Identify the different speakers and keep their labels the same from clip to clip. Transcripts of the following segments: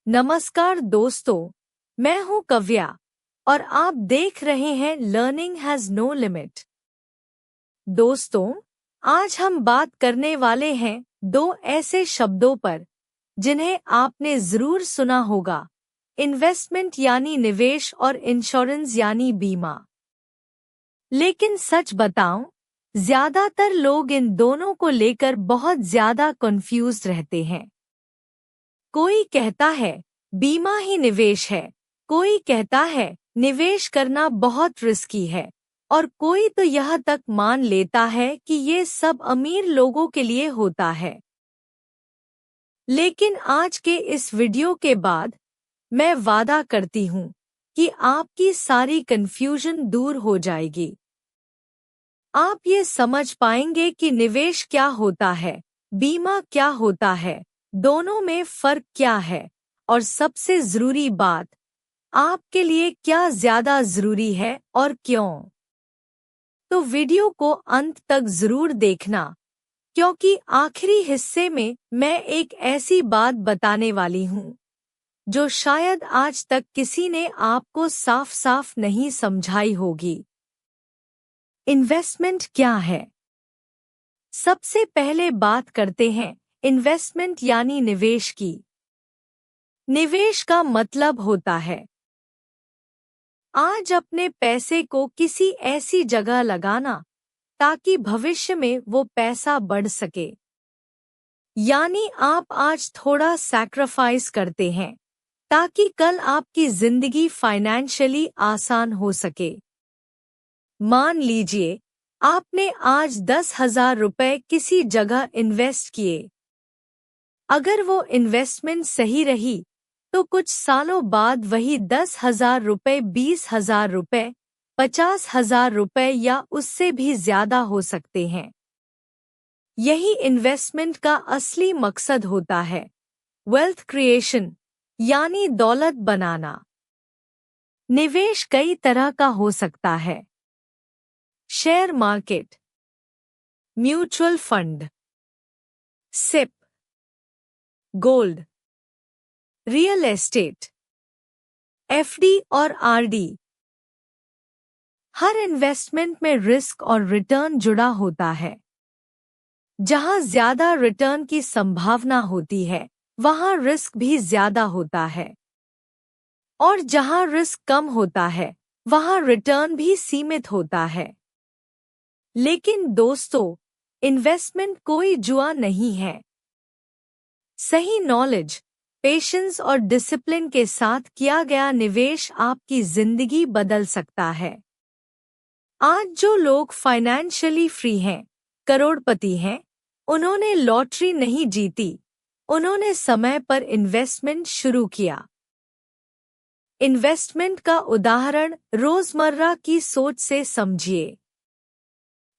Speaker 1: नमस्कार दोस्तों, मैं हूं कव्या और आप देख रहे हैं लर्निंग हैज़ नो लिमिट। दोस्तों, आज हम बात करने वाले हैं दो ऐसे शब्दों पर जिन्हें आपने जरूर सुना होगा, इन्वेस्टमेंट यानी निवेश और इंश्योरेंस यानी बीमा। लेकिन सच बताऊं, ज्यादातर लोग इन दोनों को लेकर बहुत ज्यादा कंफ्यूज रहते हैं। कोई कहता है बीमा ही निवेश है, कोई कहता है निवेश करना बहुत रिस्की है, और कोई तो यह तक मान लेता है कि ये सब अमीर लोगों के लिए होता है। लेकिन आज के इस वीडियो के बाद मैं वादा करती हूँ कि आपकी सारी कंफ्यूजन दूर हो जाएगी। आप ये समझ पाएंगे कि निवेश क्या होता है, बीमा क्या होता है, दोनों में फर्क क्या है, और सबसे जरूरी बात, आपके लिए क्या ज्यादा जरूरी है और क्यों। तो वीडियो को अंत तक जरूर देखना, क्योंकि आखिरी हिस्से में मैं एक ऐसी बात बताने वाली हूँ जो शायद आज तक किसी ने आपको साफ साफ नहीं समझाई होगी। इन्वेस्टमेंट क्या है? सबसे पहले बात करते हैं इन्वेस्टमेंट यानी निवेश की। निवेश का मतलब होता है आज अपने पैसे को किसी ऐसी जगह लगाना ताकि भविष्य में वो पैसा बढ़ सके। यानी आप आज थोड़ा सैक्रिफाइस करते हैं ताकि कल आपकी जिंदगी फाइनेंशियली आसान हो सके। मान लीजिए आपने आज 10,000 रुपए किसी जगह इन्वेस्ट किए। अगर वो इन्वेस्टमेंट सही रही तो कुछ सालों बाद वही 10,000 रुपए 20,000 रुपए 50,000 रुपए या उससे भी ज्यादा हो सकते हैं। यही इन्वेस्टमेंट का असली मकसद होता है, वेल्थ क्रिएशन यानी दौलत बनाना। निवेश कई तरह का हो सकता है। Share market, mutual fund, SIP, gold, real estate, FD और आरडी। हर इन्वेस्टमेंट में रिस्क और रिटर्न जुड़ा होता है। जहां ज्यादा रिटर्न की संभावना होती है, वहां रिस्क भी ज्यादा होता है, और जहां रिस्क कम होता है, वहां रिटर्न भी सीमित होता है। लेकिन दोस्तों, इन्वेस्टमेंट कोई जुआ नहीं है। सही नॉलेज, पेशेंस और डिसिप्लिन के साथ किया गया निवेश आपकी जिंदगी बदल सकता है। आज जो लोग फाइनेंशियली फ्री हैं, करोड़पति हैं, उन्होंने लॉटरी नहीं जीती, उन्होंने समय पर इन्वेस्टमेंट शुरू किया। इन्वेस्टमेंट का उदाहरण रोजमर्रा की सोच से समझिए।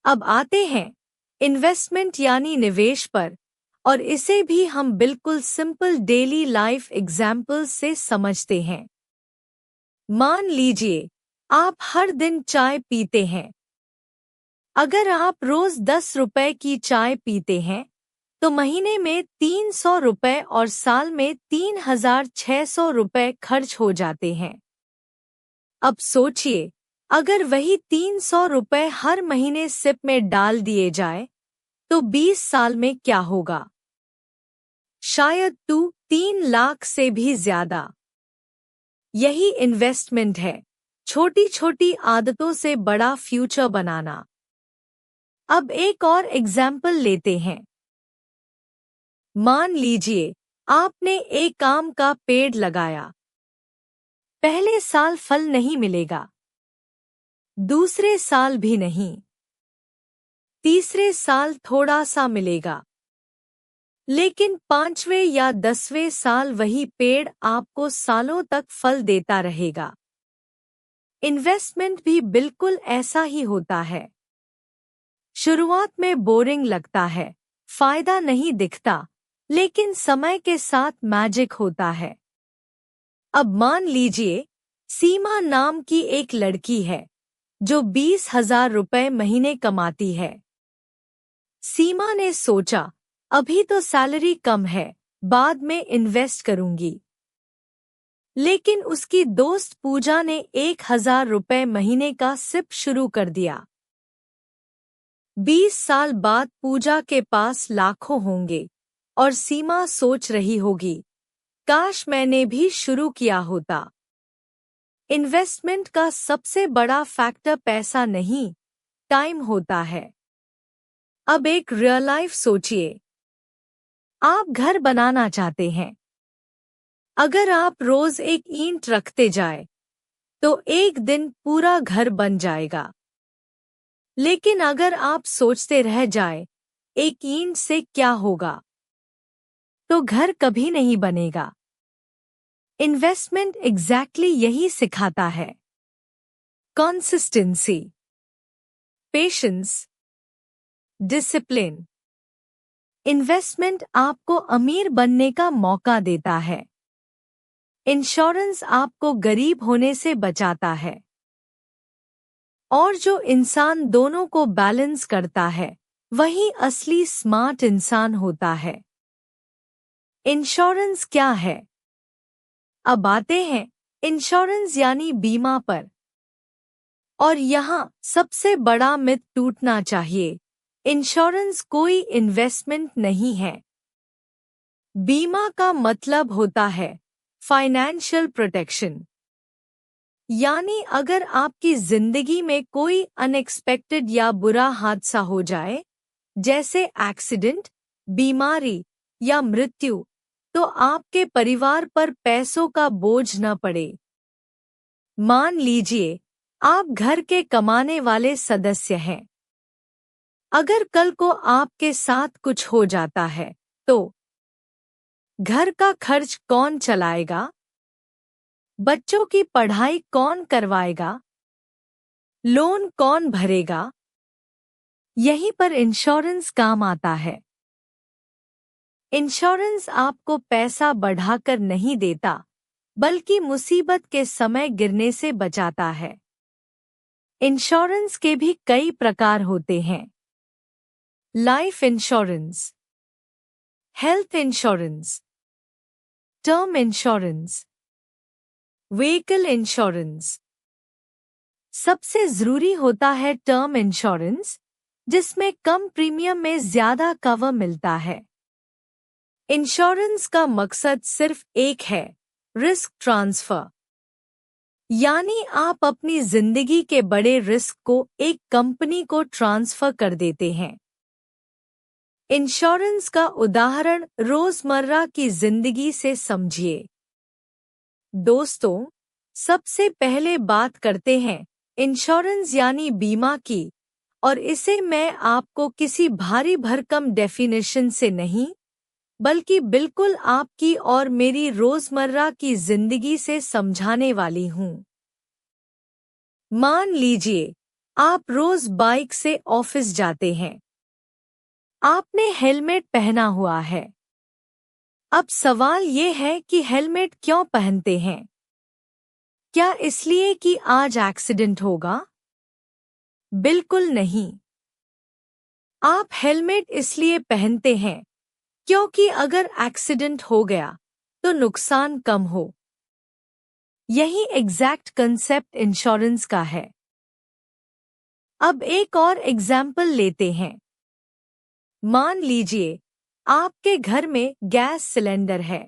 Speaker 1: अब आते हैं इन्वेस्टमेंट यानी निवेश पर, और इसे भी हम बिल्कुल सिंपल डेली लाइफ एग्जाम्पल से समझते हैं। मान लीजिए आप हर दिन चाय पीते हैं। अगर आप रोज 10 रुपए की चाय पीते हैं तो महीने में 300 रुपए और साल में 3,600 रुपए खर्च हो जाते हैं। अब सोचिए, अगर वही 300 रुपए हर महीने सिप में डाल दिए जाए तो 20 साल में क्या होगा? शायद 3 लाख से भी ज्यादा। यही इन्वेस्टमेंट है, छोटी छोटी आदतों से बड़ा फ्यूचर बनाना। अब एक और एग्जाम्पल लेते हैं। मान लीजिए आपने एक आम का पेड़ लगाया। पहले साल फल नहीं मिलेगा, दूसरे साल भी नहीं, तीसरे साल थोड़ा सा मिलेगा, लेकिन 5वें या 10वें साल वही पेड़ आपको सालों तक फल देता रहेगा। इन्वेस्टमेंट भी बिल्कुल ऐसा ही होता है। शुरुआत में बोरिंग लगता है, फायदा नहीं दिखता, लेकिन समय के साथ मैजिक होता है। अब मान लीजिए सीमा नाम की एक लड़की है जो 20,000 रुपए महीने कमाती है। सीमा ने सोचा, अभी तो सैलरी कम है, बाद में इन्वेस्ट करूंगी। लेकिन उसकी दोस्त पूजा ने 1,000 रुपए महीने का सिप शुरू कर दिया। 20 साल बाद पूजा के पास लाखों होंगे और सीमा सोच रही होगी, काश मैंने भी शुरू किया होता। इन्वेस्टमेंट का सबसे बड़ा फैक्टर पैसा नहीं, टाइम होता है। अब एक रियल लाइफ सोचिए। आप घर बनाना चाहते हैं। अगर आप रोज एक ईंट रखते जाए तो एक दिन पूरा घर बन जाएगा। लेकिन अगर आप सोचते रह जाए एक ईंट से क्या होगा, तो घर कभी नहीं बनेगा। इन्वेस्टमेंट एग्जैक्टली यही सिखाता है। Consistency, patience, discipline. इन्वेस्टमेंट आपको अमीर बनने का मौका देता है। इंश्योरेंस आपको गरीब होने से बचाता है। और जो इंसान दोनों को बैलेंस करता है वही असली स्मार्ट इंसान होता है। इंश्योरेंस क्या है? अब आते हैं इंश्योरेंस यानी बीमा पर। और यहाँ सबसे बड़ा मिथ टूटना चाहिए, इंश्योरेंस कोई इन्वेस्टमेंट नहीं है। बीमा का मतलब होता है फाइनेंशियल प्रोटेक्शन। यानी अगर आपकी जिंदगी में कोई अनएक्सपेक्टेड या बुरा हादसा हो जाए, जैसे एक्सीडेंट, बीमारी या मृत्यु, तो आपके परिवार पर पैसों का बोझ न पड़े। मान लीजिए आप घर के कमाने वाले सदस्य हैं। अगर कल को आपके साथ कुछ हो जाता है तो घर का खर्च कौन चलाएगा? बच्चों की पढ़ाई कौन करवाएगा? लोन कौन भरेगा? यहीं पर इंश्योरेंस काम आता है। इंश्योरेंस आपको पैसा बढ़ाकर नहीं देता, बल्कि मुसीबत के समय गिरने से बचाता है। इंश्योरेंस के भी कई प्रकार होते हैं। Life insurance, health insurance, term insurance, vehicle insurance. सबसे जरूरी होता है टर्म इंश्योरेंस, जिसमें कम प्रीमियम में ज्यादा कवर मिलता है। इंश्योरेंस का मकसद सिर्फ एक है, रिस्क ट्रांसफर। यानी आप अपनी जिंदगी के बड़े रिस्क को एक कंपनी को ट्रांसफर कर देते हैं। इंश्योरेंस का उदाहरण रोजमर्रा की जिंदगी से समझिए। दोस्तों, सबसे पहले बात करते हैं इंश्योरेंस यानी बीमा की, और इसे मैं आपको किसी भारी भरकम डेफिनेशन से नहीं, बल्कि बिल्कुल आपकी और मेरी रोजमर्रा की जिंदगी से समझाने वाली हूँ। मान लीजिए आप रोज बाइक से ऑफिस जाते हैं। आपने हेलमेट पहना हुआ है। अब सवाल ये है कि हेलमेट क्यों पहनते हैं? क्या इसलिए कि आज एक्सीडेंट होगा? बिल्कुल नहीं। आप हेलमेट इसलिए पहनते हैं क्योंकि अगर एक्सीडेंट हो गया तो नुकसान कम हो। यही एग्जैक्ट कंसेप्ट इंश्योरेंस का है। अब एक और एग्जाम्पल लेते हैं। मान लीजिए आपके घर में गैस सिलेंडर है।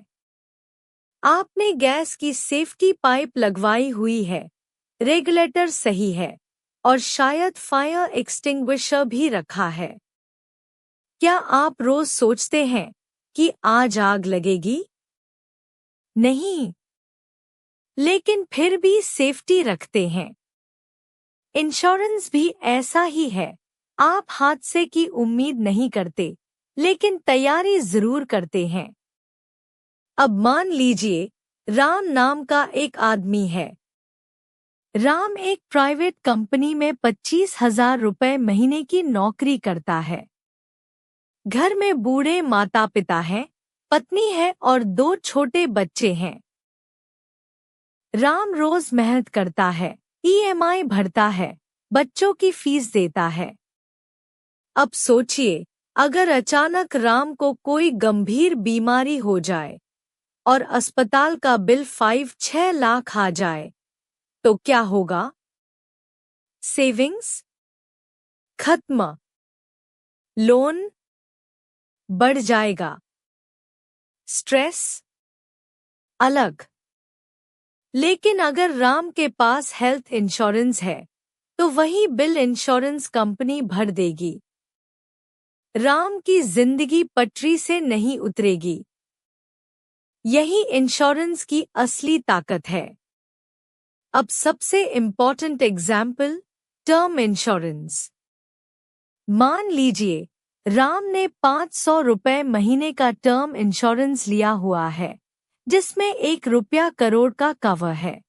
Speaker 1: आपने गैस की सेफ्टी पाइप लगवाई हुई है, रेगुलेटर सही है और शायद फायर एक्सटिंग्विशर भी रखा है। क्या आप रोज सोचते हैं कि आज आग लगेगी? नहीं, लेकिन फिर भी सेफ्टी रखते हैं। इंश्योरेंस भी ऐसा ही है। आप हादसे की उम्मीद नहीं करते, लेकिन तैयारी जरूर करते हैं। अब मान लीजिए राम नाम का एक आदमी है। राम एक प्राइवेट कंपनी में 25,000 रुपए महीने की नौकरी करता है। घर में बूढ़े माता पिता हैं, पत्नी है और 2 छोटे बच्चे हैं। राम रोज मेहनत करता है, ईएमआई भरता है, बच्चों की फीस देता है। अब सोचिए, अगर अचानक राम को कोई गंभीर बीमारी हो जाए, और अस्पताल का बिल 5-6 लाख आ जाए तो क्या होगा? सेविंग्स खत्म, लोन बढ़ जाएगा, स्ट्रेस अलग। लेकिन अगर राम के पास हेल्थ इंश्योरेंस है तो वही बिल इंश्योरेंस कंपनी भर देगी। राम की जिंदगी पटरी से नहीं उतरेगी। यही इंश्योरेंस की असली ताकत है। अब सबसे इम्पॉर्टेंट एग्जाम्पल, टर्म इंश्योरेंस। मान लीजिए राम ने 500 रुपए महीने का टर्म इंश्योरेंस लिया हुआ है जिसमें 1 रुपया करोड़ का कवर है।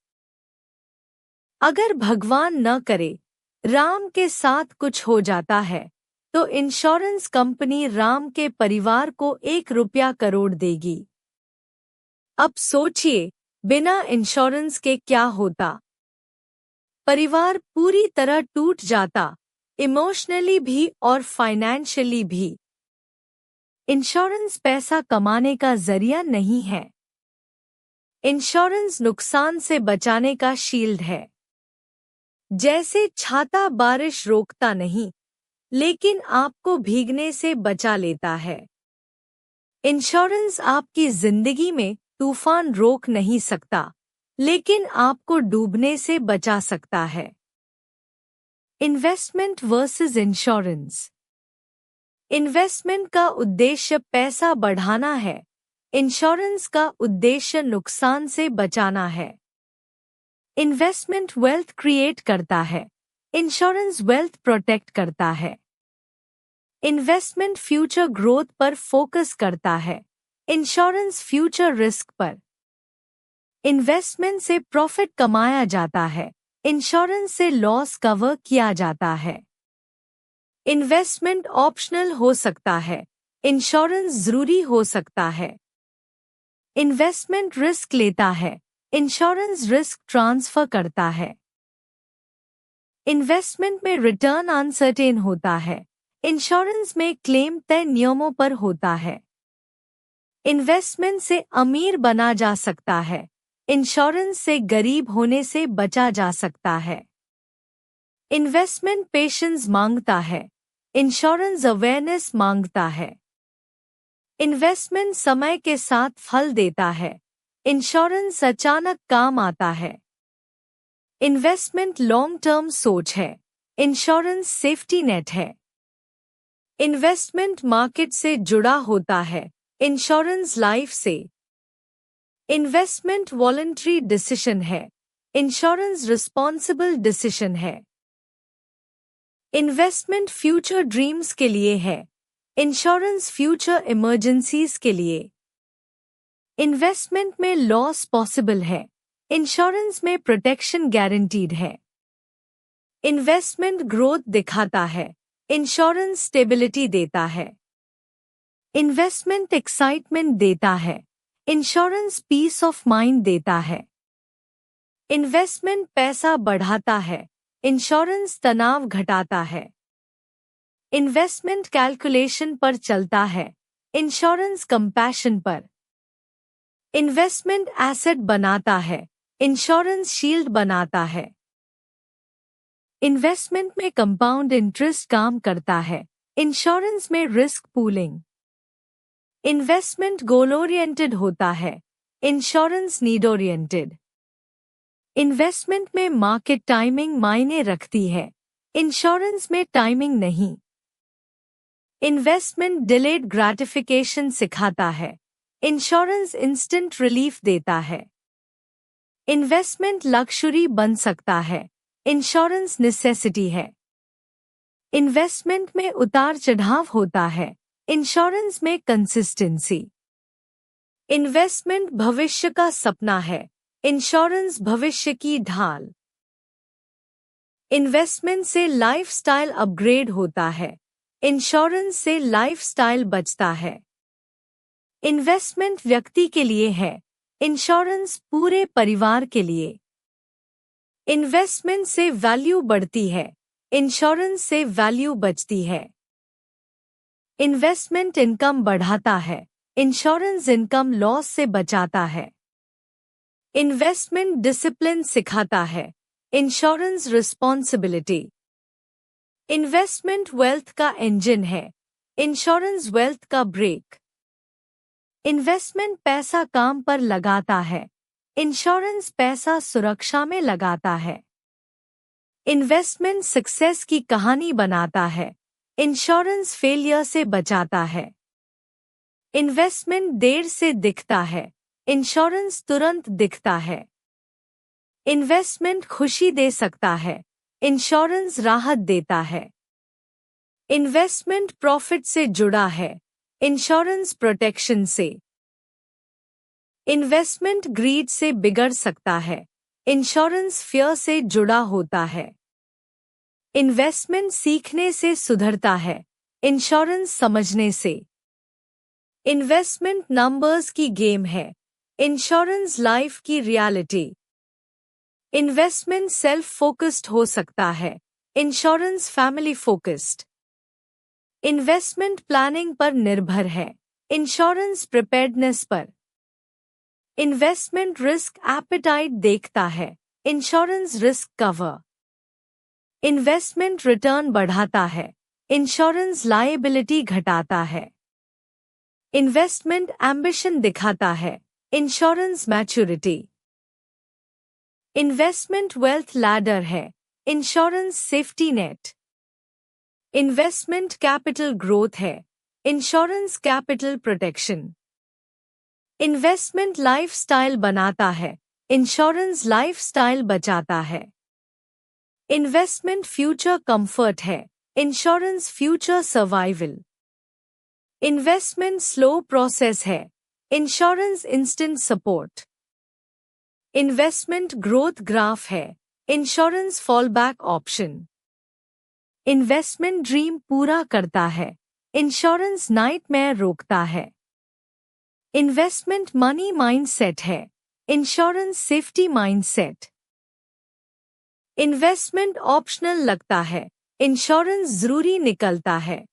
Speaker 1: अगर भगवान न करे राम के साथ कुछ हो जाता है तो इंश्योरेंस कंपनी राम के परिवार को 1 रुपया करोड़ देगी। अब सोचिए बिना इंश्योरेंस के क्या होता। परिवार पूरी तरह टूट जाता, इमोशनली भी और फाइनेंशियली भी। इंश्योरेंस पैसा कमाने का जरिया नहीं है। इंश्योरेंस नुकसान से बचाने का शील्ड है। जैसे छाता बारिश रोकता नहीं, लेकिन आपको भीगने से बचा लेता है। इंश्योरेंस आपकी जिंदगी में तूफान रोक नहीं सकता, लेकिन आपको डूबने से बचा सकता है। Investment versus insurance. इन्वेस्टमेंट का उद्देश्य पैसा बढ़ाना है, इंश्योरेंस का उद्देश्य नुकसान से बचाना है। इन्वेस्टमेंट वेल्थ क्रिएट करता है, इंश्योरेंस वेल्थ प्रोटेक्ट करता है। इन्वेस्टमेंट फ्यूचर ग्रोथ पर फोकस करता है, इंश्योरेंस फ्यूचर रिस्क पर। इन्वेस्टमेंट से प्रॉफिट कमाया जाता है, इंश्योरेंस से लॉस कवर किया जाता है। इन्वेस्टमेंट ऑप्शनल हो सकता है, इंश्योरेंस जरूरी हो सकता है। इन्वेस्टमेंट रिस्क लेता है, इंश्योरेंस रिस्क ट्रांसफर करता है। इन्वेस्टमेंट में रिटर्न अनसर्टेन होता है, इंश्योरेंस में क्लेम तय नियमों पर होता है। इन्वेस्टमेंट से अमीर बना जा सकता है, इंश्योरेंस से गरीब होने से बचा जा सकता है। इन्वेस्टमेंट पेशेंस मांगता है, इंश्योरेंस अवेयरनेस मांगता है। इन्वेस्टमेंट समय के साथ फल देता है, इंश्योरेंस अचानक काम आता है। इन्वेस्टमेंट लॉन्ग टर्म सोच है, इंश्योरेंस सेफ्टी नेट है। इन्वेस्टमेंट मार्केट से जुड़ा होता है, इंश्योरेंस लाइफ से। इन्वेस्टमेंट वॉलंटरी डिसीजन है, इंश्योरेंस रिस्पॉन्सिबल डिसीजन है। इन्वेस्टमेंट फ्यूचर ड्रीम्स के लिए है, इंश्योरेंस फ्यूचर इमरजेंसीज के लिए। इन्वेस्टमेंट में लॉस पॉसिबल है, इंश्योरेंस में प्रोटेक्शन गारंटीड है। इन्वेस्टमेंट ग्रोथ दिखाता है, इंश्योरेंस स्टेबिलिटी देता है। इन्वेस्टमेंट एक्साइटमेंट देता है, इंश्योरेंस पीस ऑफ माइंड देता है। इन्वेस्टमेंट पैसा बढ़ाता है, इंश्योरेंस तनाव घटाता है। इन्वेस्टमेंट कैलकुलेशन पर चलता है, इंश्योरेंस कंपैशन पर। इन्वेस्टमेंट एसेट बनाता है, इंश्योरेंस शील्ड बनाता है। इन्वेस्टमेंट में कंपाउंड इंटरेस्ट काम करता है, इंश्योरेंस में risk pooling. Investment goal oriented होता है, इंश्योरेंस नीड ओरिएंटेड। इन्वेस्टमेंट में मार्केट टाइमिंग मायने रखती है, इंश्योरेंस में टाइमिंग नहीं। इन्वेस्टमेंट डिलेड ग्रेटिफिकेशन सिखाता है, इंश्योरेंस इंस्टेंट रिलीफ देता है। इन्वेस्टमेंट लक्जरी बन सकता है, इंश्योरेंस नेसेसिटी है। इन्वेस्टमेंट में उतार चढ़ाव होता है, इंश्योरेंस में कंसिस्टेंसी। इन्वेस्टमेंट भविष्य का सपना है, इंश्योरेंस भविष्य की ढाल। इन्वेस्टमेंट से लाइफस्टाइल अपग्रेड होता है, इंश्योरेंस से लाइफस्टाइल बचता है। इन्वेस्टमेंट व्यक्ति के लिए है, इंश्योरेंस पूरे परिवार के लिए। इन्वेस्टमेंट से वैल्यू बढ़ती है, इंश्योरेंस से वैल्यू बचती है। इन्वेस्टमेंट इनकम बढ़ाता है, इंश्योरेंस इनकम लॉस से बचाता है। इन्वेस्टमेंट डिसिप्लिन सिखाता है। Insurance responsibility. इन्वेस्टमेंट वेल्थ का इंजन है, इंश्योरेंस वेल्थ का ब्रेक। इन्वेस्टमेंट पैसा काम पर लगाता है, इंश्योरेंस पैसा सुरक्षा में लगाता है। इन्वेस्टमेंट सक्सेस की कहानी बनाता है, इंश्योरेंस फेलियर से बचाता है। इन्वेस्टमेंट देर से दिखता है, इंश्योरेंस तुरंत दिखता है। इन्वेस्टमेंट खुशी दे सकता है, इंश्योरेंस राहत देता है। इन्वेस्टमेंट प्रॉफिट से जुड़ा है, इंश्योरेंस प्रोटेक्शन से। इन्वेस्टमेंट ग्रीड से बिगड़ सकता है, इंश्योरेंस फियर से जुड़ा होता है। इन्वेस्टमेंट सीखने से सुधरता है, इंश्योरेंस समझने से। इन्वेस्टमेंट नंबर्स की गेम है, इंश्योरेंस लाइफ की रियलिटी। इन्वेस्टमेंट सेल्फ फोकस्ड हो सकता है, insurance family focused. Investment planning पर निर्भर है, इंश्योरेंस प्रिपेयर्डनेस पर। इन्वेस्टमेंट रिस्क एपेटाइट देखता है, insurance risk cover. Investment return बढ़ाता है, इंश्योरेंस लायबिलिटी घटाता है। इन्वेस्टमेंट एम्बिशन दिखाता है, insurance maturity. Investment wealth ladder है, insurance safety net. Investment capital growth है, insurance capital protection. Investment lifestyle बनाता है, इंश्योरेंस लाइफस्टाइल बचाता है। इन्वेस्टमेंट फ्यूचर कंफर्ट है, insurance future survival. Investment slow process है, insurance instant support. Investment growth graph है, insurance fallback option. Investment dream पूरा करता है, इंश्योरेंस नाइटमेयर रोकता है। इन्वेस्टमेंट मनी माइंडसेट है, insurance safety mindset. Investment optional लगता है, इंश्योरेंस जरूरी निकलता है।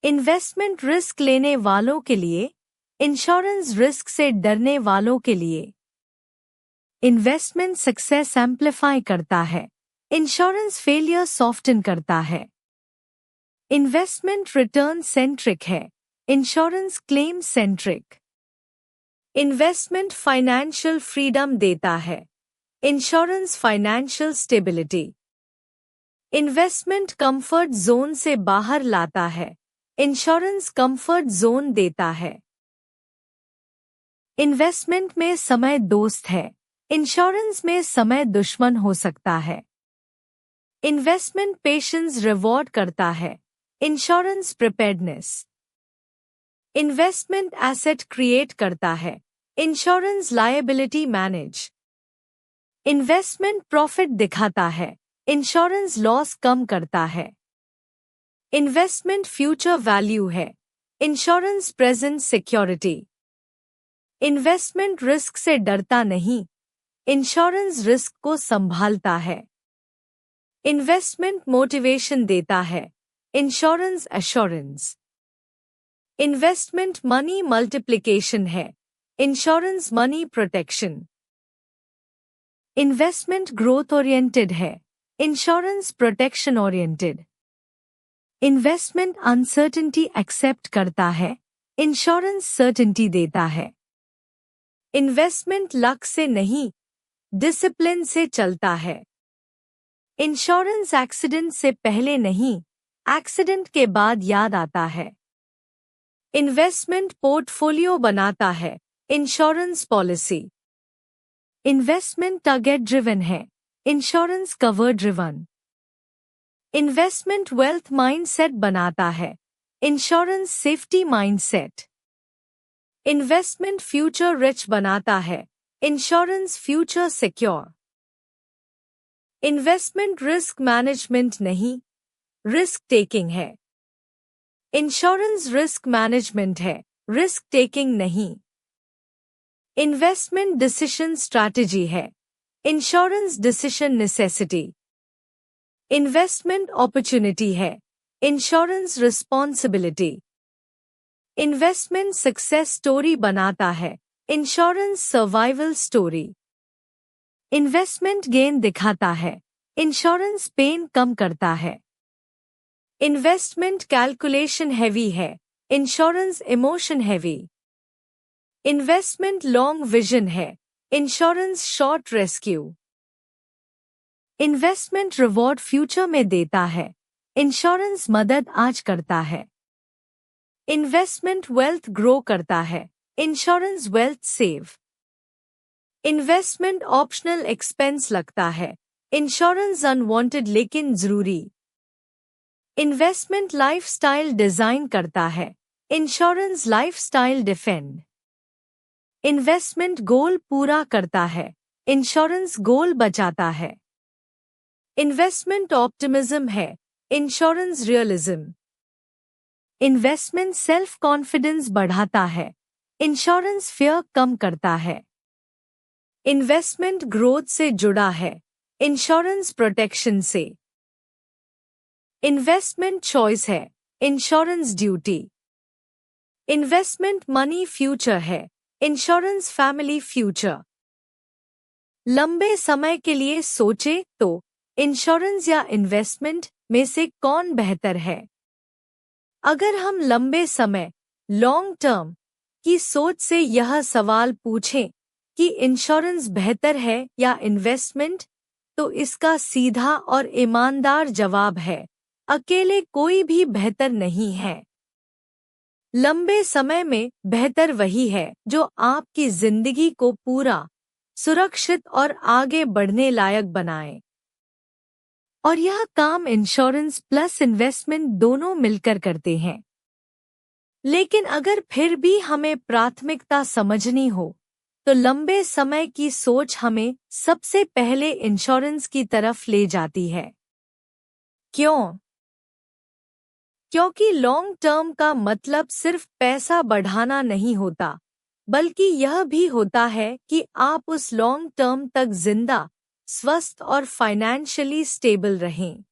Speaker 1: इन्वेस्टमेंट रिस्क लेने वालों के लिए, इंश्योरेंस रिस्क से डरने वालों के लिए। इन्वेस्टमेंट सक्सेस एम्प्लीफाई करता है, इंश्योरेंस फेलियर सॉफ्टन करता है। इन्वेस्टमेंट रिटर्न सेंट्रिक है, insurance claim centric. Investment financial freedom देता है, insurance financial stability. Investment comfort zone से बाहर लाता है, इंश्योरेंस कंफर्ट जोन देता है। इन्वेस्टमेंट में समय दोस्त है, इंश्योरेंस में समय दुश्मन हो सकता है। इन्वेस्टमेंट पेशेंस रिवॉर्ड करता है, insurance preparedness. Investment asset create करता है, insurance liability manage. Investment profit दिखाता है, इंश्योरेंस लॉस कम करता है। इन्वेस्टमेंट फ्यूचर वैल्यू है, insurance present security. Investment risk से डरता नहीं, इंश्योरेंस रिस्क को संभालता है। इन्वेस्टमेंट मोटिवेशन देता है, insurance assurance. Investment money multiplication है, insurance money protection. Investment growth oriented है, insurance protection oriented. Investment uncertainty accept करता है, इंश्योरेंस सर्टेनिटी देता है। इन्वेस्टमेंट लक से नहीं, डिसिप्लिन से चलता है। इंश्योरेंस एक्सीडेंट से पहले नहीं, एक्सीडेंट के बाद याद आता है। इन्वेस्टमेंट पोर्टफोलियो बनाता है, insurance policy. Investment target driven है, insurance cover driven. Investment wealth mindset बनाता है, insurance safety mindset. Investment future rich बनाता है, insurance future secure. Investment risk management नहीं, रिस्क टेकिंग है। इंश्योरेंस रिस्क मैनेजमेंट है, रिस्क टेकिंग नहीं। इन्वेस्टमेंट डिसीजन स्ट्रैटेजी है, insurance decision necessity. Investment opportunity है, insurance responsibility. Investment success story बनाता है, insurance survival story. Investment gain दिखाता है, इंश्योरेंस पेन कम करता है। इन्वेस्टमेंट कैलकुलेशन हैवी है, insurance emotion heavy. Investment long vision है, insurance short rescue. Investment reward future में देता है, इंश्योरेंस मदद आज करता है। इन्वेस्टमेंट वेल्थ ग्रो करता है, insurance wealth save. Investment optional expense लगता है, इंश्योरेंस अनवांटेड लेकिन जरूरी। इन्वेस्टमेंट लाइफस्टाइल डिजाइन करता है, इंश्योरेंस लाइफस्टाइल डिफेंड। इन्वेस्टमेंट गोल पूरा करता है, इंश्योरेंस गोल बचाता है। इन्वेस्टमेंट ऑप्टिमिज्म है, insurance realism. Investment self confidence बढ़ाता है, इंश्योरेंस फियर कम करता है। इन्वेस्टमेंट ग्रोथ से जुड़ा है, इंश्योरेंस प्रोटेक्शन से। इन्वेस्टमेंट चॉइस है, insurance duty. Investment money future है, इंश्योरेंस फैमिली फ्यूचर। लंबे समय के लिए सोचे तो इंश्योरेंस या इन्वेस्टमेंट में से कौन बेहतर है? अगर हम लंबे समय लॉन्ग टर्म की सोच से यह सवाल पूछें कि इंश्योरेंस बेहतर है या इन्वेस्टमेंट, तो इसका सीधा और ईमानदार जवाब है, अकेले कोई भी बेहतर नहीं है। लंबे समय में बेहतर वही है जो आपकी जिंदगी को पूरा, सुरक्षित और आगे बढ़ने लायक बनाए। और यह काम इंश्योरेंस प्लस इन्वेस्टमेंट दोनों मिलकर करते हैं। लेकिन अगर फिर भी हमें प्राथमिकता समझनी हो, तो लंबे समय की सोच हमें सबसे पहले इंश्योरेंस की तरफ ले जाती है। क्यों? क्योंकि लॉन्ग टर्म का मतलब सिर्फ पैसा बढ़ाना नहीं होता, बल्कि यह भी होता है कि आप उस लॉन्ग टर्म तक जिंदा, स्वस्थ और फाइनेंशियली स्टेबल रहें।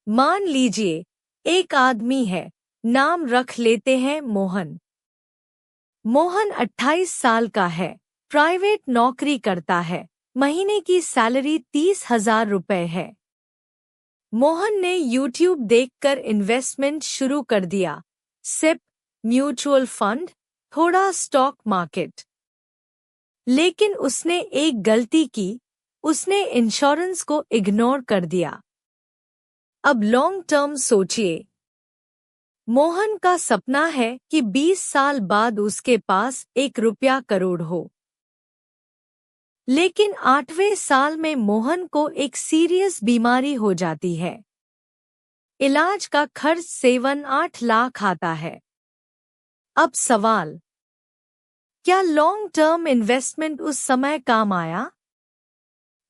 Speaker 1: मान लीजिए एक आदमी है, नाम रख लेते हैं मोहन। मोहन 28 साल का है, प्राइवेट नौकरी करता है, महीने की सैलरी 30,000 रुपए है। मोहन ने YouTube देखकर इन्वेस्टमेंट शुरू कर दिया, सिप, म्यूचुअल फंड, थोड़ा स्टॉक मार्केट। लेकिन उसने एक गलती की, उसने इंश्योरेंस को इग्नोर कर दिया। अब लॉन्ग टर्म सोचिए। मोहन का सपना है कि 20 साल बाद उसके पास 1 करोड़ हो। लेकिन 8वें साल में मोहन को एक सीरियस बीमारी हो जाती है। इलाज का खर्च 7-8 लाख आता है। अब सवाल, क्या लॉन्ग टर्म इन्वेस्टमेंट उस समय काम आया?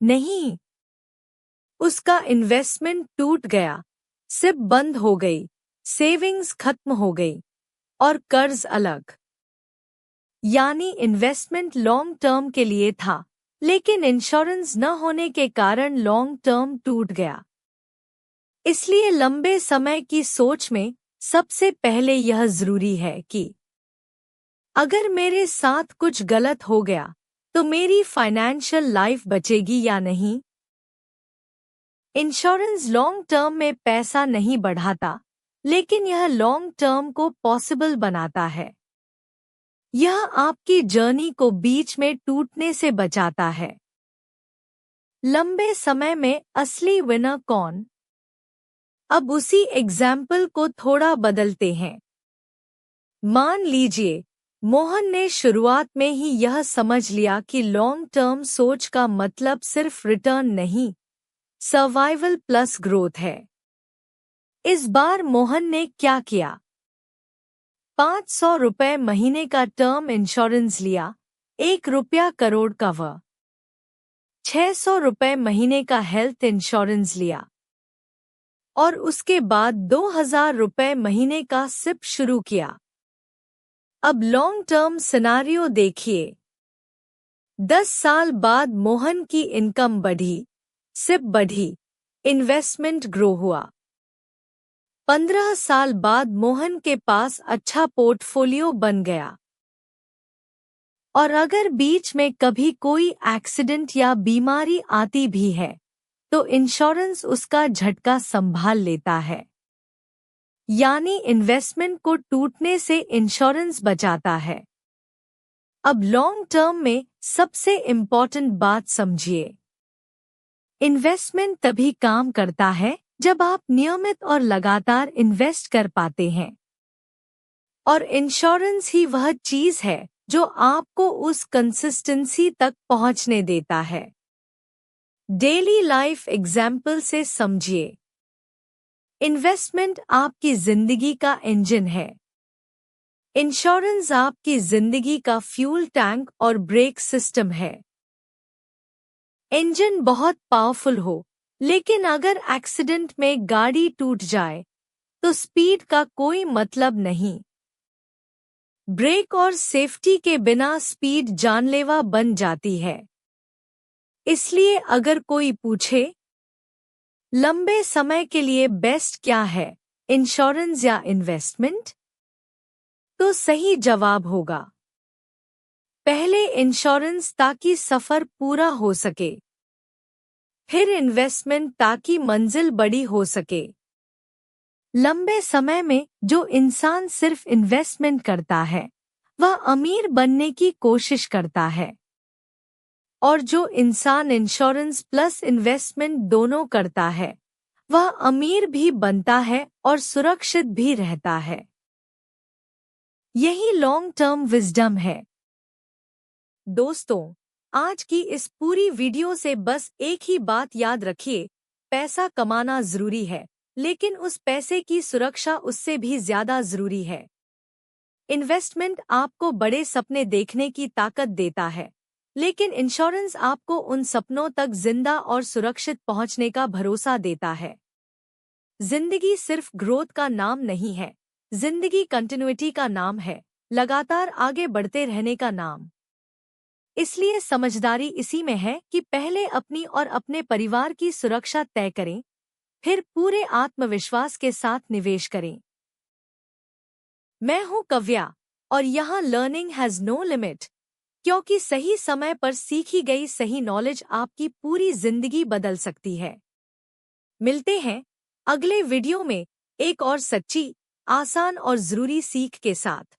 Speaker 1: नहीं। उसका इन्वेस्टमेंट टूट गया, सिप बंद हो गई, सेविंग्स खत्म हो गई और कर्ज अलग। यानी इन्वेस्टमेंट लॉन्ग टर्म के लिए था, लेकिन इंश्योरेंस न होने के कारण लॉन्ग टर्म टूट गया। इसलिए लंबे समय की सोच में सबसे पहले यह जरूरी है कि अगर मेरे साथ कुछ गलत हो गया तो मेरी फाइनेंशियल लाइफ बचेगी या नहीं। इंश्योरेंस लॉन्ग टर्म में पैसा नहीं बढ़ाता, लेकिन यह लॉन्ग टर्म को पॉसिबल बनाता है। यह आपकी जर्नी को बीच में टूटने से बचाता है। लंबे समय में असली विनर कौन? अब उसी एग्जाम्पल को थोड़ा बदलते हैं। मान लीजिए मोहन ने शुरुआत में ही यह समझ लिया कि लॉन्ग टर्म सोच का मतलब सिर्फ रिटर्न नहीं, सर्वाइवल प्लस ग्रोथ है। इस बार मोहन ने क्या किया? 500 रुपए महीने का टर्म इंश्योरेंस लिया, 1 करोड़ का व 600 रुपए महीने का हेल्थ इंश्योरेंस लिया और उसके बाद 2,000 रुपए महीने का सिप शुरू किया। अब लॉन्ग टर्म सिनारियो देखिए। 10 साल बाद मोहन की इनकम बढ़ी, सिप बढ़ी, इन्वेस्टमेंट ग्रो हुआ। 15 साल बाद मोहन के पास अच्छा पोर्टफोलियो बन गया। और अगर बीच में कभी कोई एक्सीडेंट या बीमारी आती भी है तो इंश्योरेंस उसका झटका संभाल लेता है। यानी इन्वेस्टमेंट को टूटने से इंश्योरेंस बचाता है। अब लॉन्ग टर्म में सबसे इम्पॉर्टेंट बात समझिए। इन्वेस्टमेंट तभी काम करता है जब आप नियमित और लगातार इन्वेस्ट कर पाते हैं। और इंश्योरेंस ही वह चीज है जो आपको उस कंसिस्टेंसी तक पहुंचने देता है। डेली लाइफ एग्जाम्पल से समझिए। इन्वेस्टमेंट आपकी जिंदगी का इंजन है। इंश्योरेंस आपकी जिंदगी का फ्यूल टैंक और ब्रेक सिस्टम है। इंजन बहुत पावरफुल हो, लेकिन अगर एक्सीडेंट में गाड़ी टूट जाए तो स्पीड का कोई मतलब नहीं। ब्रेक और सेफ्टी के बिना स्पीड जानलेवा बन जाती है। इसलिए अगर कोई पूछे लंबे समय के लिए बेस्ट क्या है, इंश्योरेंस या इन्वेस्टमेंट, तो सही जवाब होगा पहले इंश्योरेंस ताकि सफर पूरा हो सके, फिर इन्वेस्टमेंट ताकि मंजिल बड़ी हो सके। लंबे समय में जो इंसान सिर्फ इन्वेस्टमेंट करता है वह अमीर बनने की कोशिश करता है, और जो इंसान इंश्योरेंस प्लस इन्वेस्टमेंट दोनों करता है वह अमीर भी बनता है और सुरक्षित भी रहता है। यही लॉन्ग टर्म विजडम है। दोस्तों, आज की इस पूरी वीडियो से बस एक ही बात याद रखिए, पैसा कमाना जरूरी है, लेकिन उस पैसे की सुरक्षा उससे भी ज्यादा जरूरी है। इन्वेस्टमेंट आपको बड़े सपने देखने की ताकत देता है, लेकिन इंश्योरेंस आपको उन सपनों तक जिंदा और सुरक्षित पहुंचने का भरोसा देता है। जिंदगी सिर्फ ग्रोथ का नाम नहीं है, जिंदगी कंटिन्यूटी का नाम है, लगातार आगे बढ़ते रहने का नाम। इसलिए समझदारी इसी में है कि पहले अपनी और अपने परिवार की सुरक्षा तय करें, फिर पूरे आत्मविश्वास के साथ निवेश करें। मैं हूं कव्या और यहाँ लर्निंग हैज नो लिमिट, क्योंकि सही समय पर सीखी गई सही नॉलेज आपकी पूरी जिंदगी बदल सकती है। मिलते हैं अगले वीडियो में एक और सच्ची, आसान और जरूरी सीख के साथ।